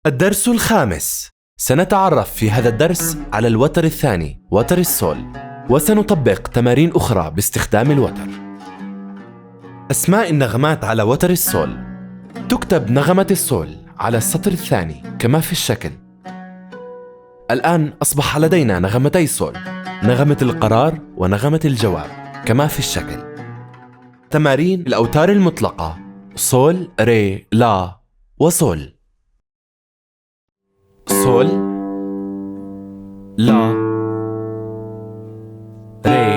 الدرس الخامس. سنتعرف في هذا الدرس على الوتر الثاني، وتر السول، وسنطبق تمارين أخرى باستخدام الوتر. أسماء النغمات على وتر السول. تكتب نغمة السول على السطر الثاني كما في الشكل. الآن أصبح لدينا نغمتي سول، نغمة القرار ونغمة الجواب كما في الشكل. تمارين الأوتار المطلقة: سول، ري، لا وسول. سول، لا، ري،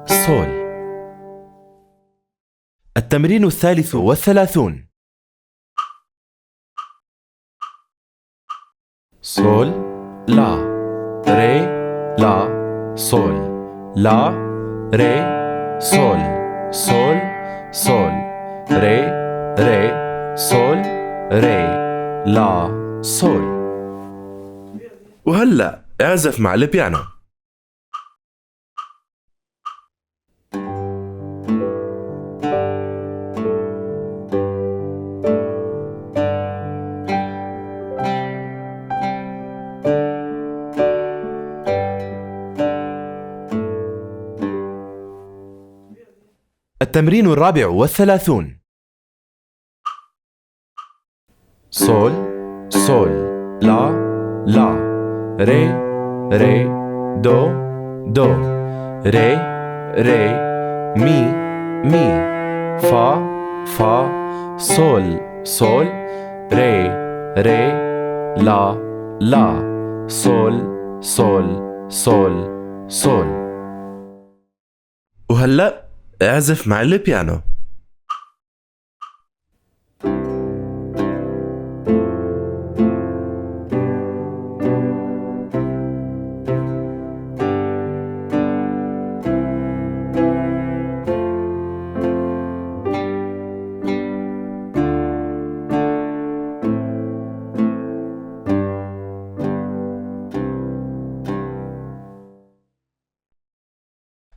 سول. التمرين 33. سول، لا، ري، لا، سول، لا، ري، سول، سول، سول، ري، ري، سول، ري، لا، سول. وهلأ اعزف مع البيانو. التمرين 34. سول، سول، لا، لا، ري، ري، دو، دو، ري، ري، مي، مي، فا، فا، سول، سول، ري، ري، لا، لا، سول، سول، سول، سول. وهلأ اعزف مع البيانو.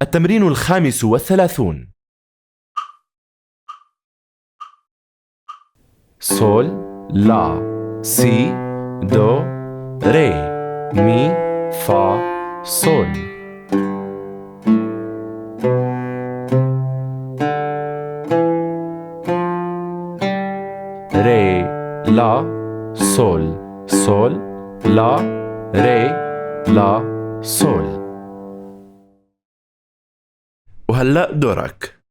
التمرين 35. سول، لا، سي، دو، ري، مي، فا، سول. ري، لا، سول، سول، لا، ري، لا، سول. وهلأ دورك.